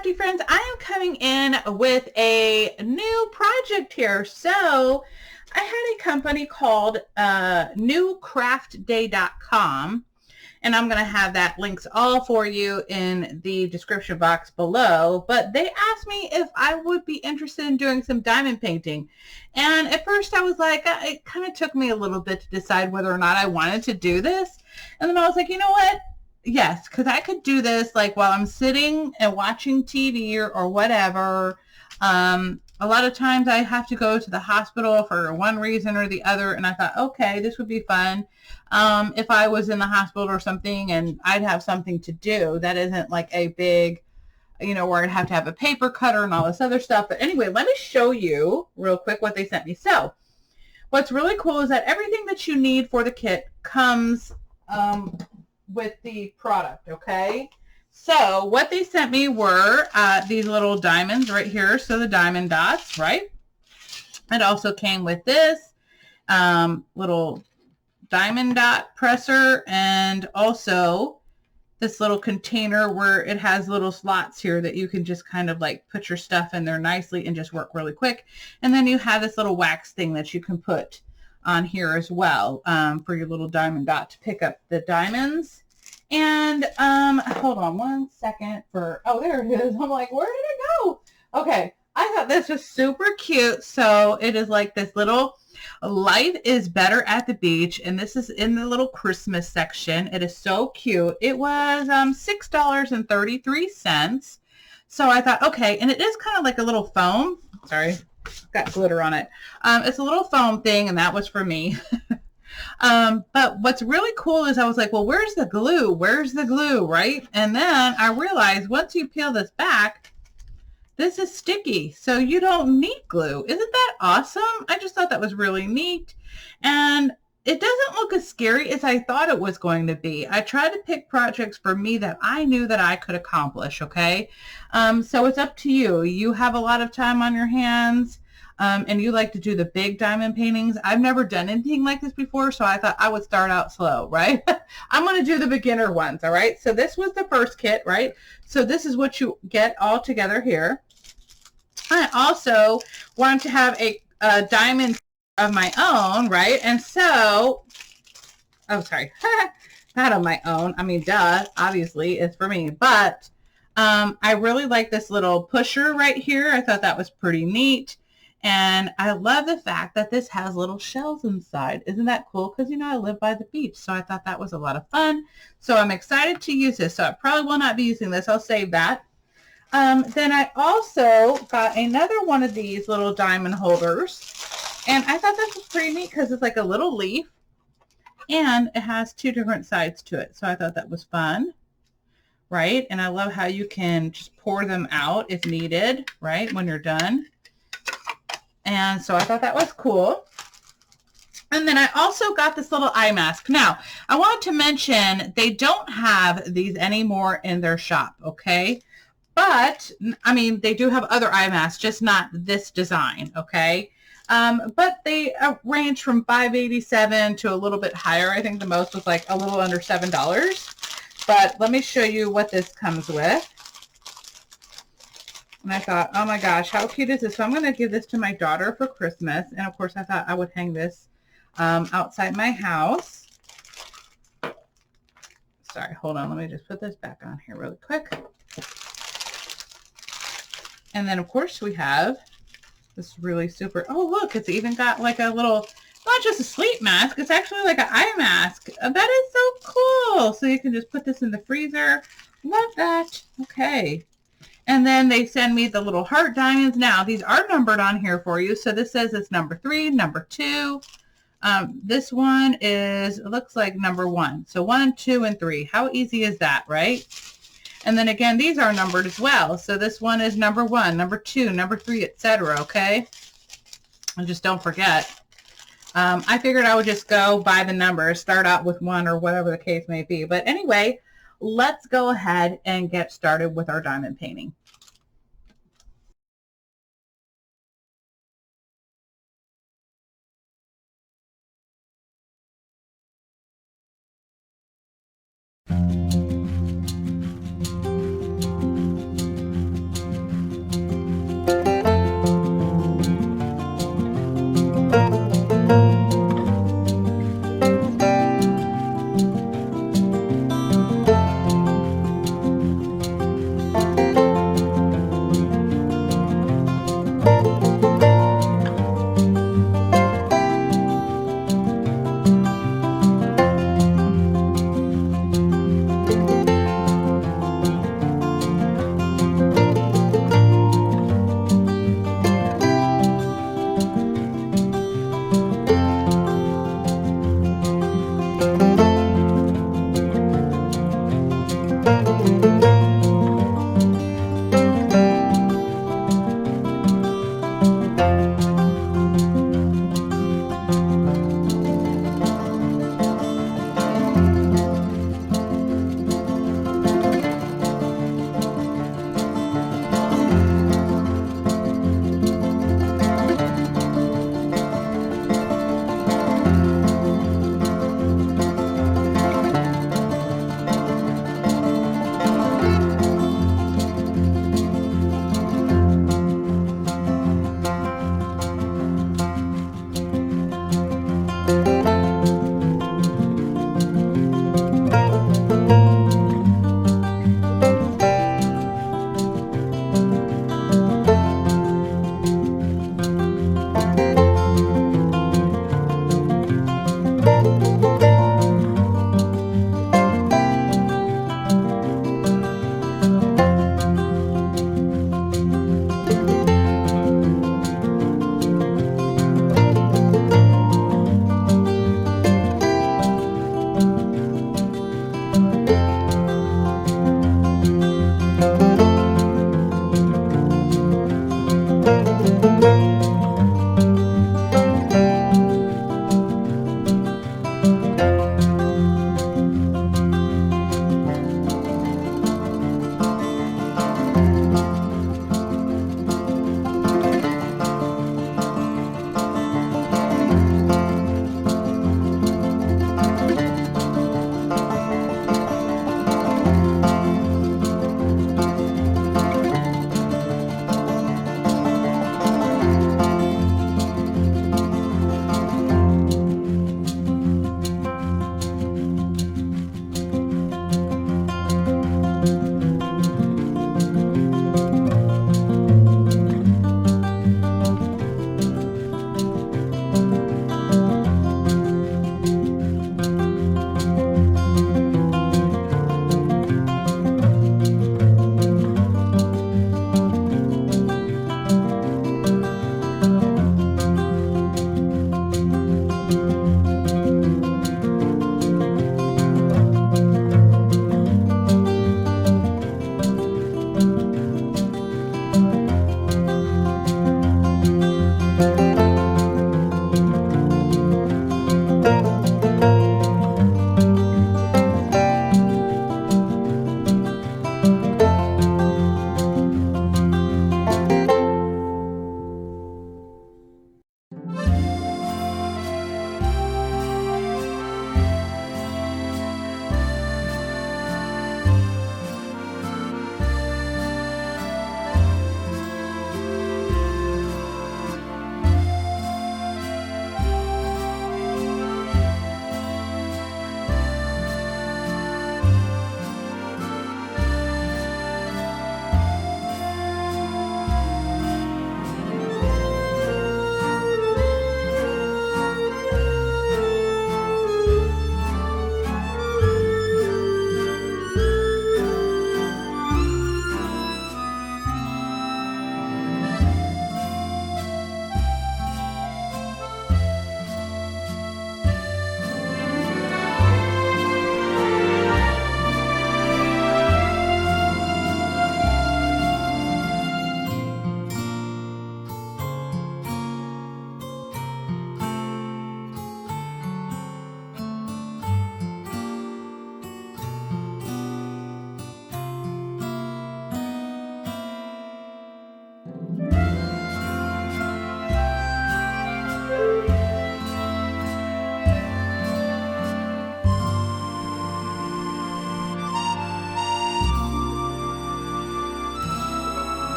crafty friends. I am coming in with a new project here. So I had a company called newcraftday.com, and I'm going to have that links all for you in the description box below. But they asked me if I would be interested in doing some diamond painting. And at first I was like, it kind of took me a little bit to decide whether or not I wanted to do this. And then I was like, you know what? Yes, because I could do this like while I'm sitting and watching TV or whatever. A lot of times I have to go to the hospital for one reason or the other, and I thought, okay, this would be fun if I was in the hospital or something and I'd have something to do that isn't like a big, where I'd have to have a paper cutter and all this other stuff. But anyway, let me show you real quick what they sent me. So what's really cool is that everything that you need for the kit comes with the product, okay? So what they sent me were these little diamonds right here. So the diamond dots, right? It also came with this little diamond dot presser, and also this little container where it has little slots here that you can just kind of like put your stuff in there nicely and just work really quick. And then you have this little wax thing that you can put on here as well for your little diamond dot to pick up the diamonds. And hold on one second oh, there it is. I'm like, where did it go? Okay, I thought this was super cute. So it is like this little life is better at the beach, and this is in the little Christmas section. It is so cute. It was $6.33. So I thought, okay, and it is kind of like a little foam. Sorry, got glitter on it. It's a little foam thing, and that was for me. But what's really cool is I was like, well, where's the glue? Where's the glue, right? And then I realized once you peel this back, this is sticky, so you don't need glue. Isn't that awesome? I just thought that was really neat. And it doesn't look as scary as I thought it was going to be. I tried to pick projects for me that I knew that I could accomplish, okay? So it's up to you. You have a lot of time on your hands. And you like to do the big diamond paintings. I've never done anything like this before, so I thought I would start out slow, right? I'm going to do the beginner ones, all right? So this was the first kit, right? So this is what you get all together here. I also wanted to have a diamond of my own, right? And so, oh, sorry, not of my own. I mean, duh, obviously it's for me, but I really like this little pusher right here. I thought that was pretty neat. And I love the fact that this has little shells inside. Isn't that cool? Because, I live by the beach, so I thought that was a lot of fun. So I'm excited to use this. So I probably will not be using this. I'll save that. Then I also got another one of these little diamond holders. And I thought this was pretty neat because it's like a little leaf. And it has two different sides to it. So I thought that was fun, right? And I love how you can just pour them out if needed, right, when you're done. And so I thought that was cool. And then I also got this little eye mask. Now, I wanted to mention they don't have these anymore in their shop, okay? But, I mean, they do have other eye masks, just not this design, okay? But they range from $5.87 to a little bit higher. I think the most was like a little under $7. But let me show you what this comes with. And I thought, oh my gosh, how cute is this? So I'm going to give this to my daughter for Christmas. And of course, I thought I would hang this outside my house. Sorry, hold on. Let me just put this back on here really quick. And then, of course, we have this really super, oh, look, it's even got like a little, not just a sleep mask. It's actually like an eye mask. That is so cool. So you can just put this in the freezer. Love that. Okay. And then they send me the little heart diamonds. Now, these are numbered on here for you. So this says it's number 3, number 2. This one is, it looks like number 1. So 1, 2, and 3. How easy is that, right? And then again, these are numbered as well. So this one is number 1, number 2, number 3, etc. Okay? And just don't forget. I figured I would just go by the numbers, start out with 1 or whatever the case may be. But anyway, let's go ahead and get started with our diamond painting.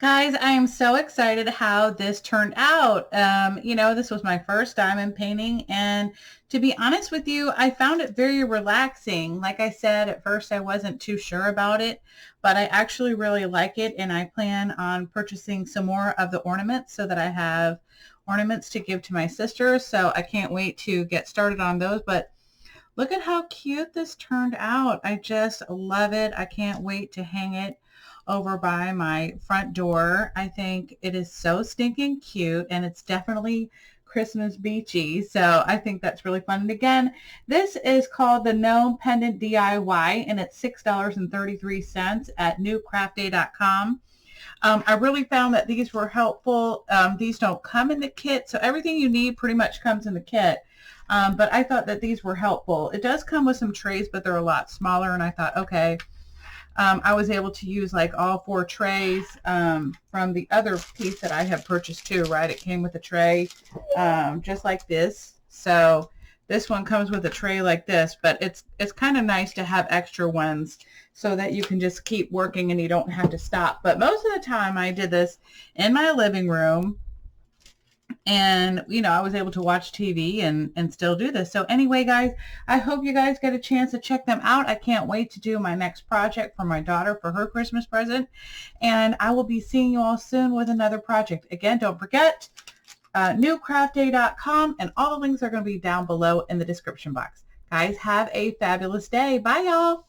Guys, I am so excited how this turned out. This was my first diamond painting, and to be honest with you, I found it very relaxing. Like I said, at first I wasn't too sure about it, but I actually really like it, and I plan on purchasing some more of the ornaments so that I have ornaments to give to my sisters. So I can't wait to get started on those. But Look at how cute this turned out. I just love it. I can't wait to hang it over by my front door. I think it is so stinking cute, and it's definitely Christmas beachy. So I think that's really fun. And again, this is called the Gnome Pendant DIY, and it's $6.33 at newcraftday.com. I really found that these were helpful. These don't come in the kit, so everything you need pretty much comes in the kit. But I thought that these were helpful. It does come with some trays, but they're a lot smaller, and I thought, okay, I was able to use like all 4 trays from the other piece that I have purchased too, right? It came with a tray just like this. So this one comes with a tray like this, but it's kind of nice to have extra ones so that you can just keep working and you don't have to stop. But most of the time I did this in my living room, and you know, I was able to watch TV and still do this. So anyway, guys, I hope you guys get a chance to check them out. I can't wait to do my next project for my daughter for her Christmas present, and I will be seeing you all soon with another project. Again, don't forget newcraftday.com, and all the links are going to be down below in the description box. Guys, have a fabulous day. Bye, y'all.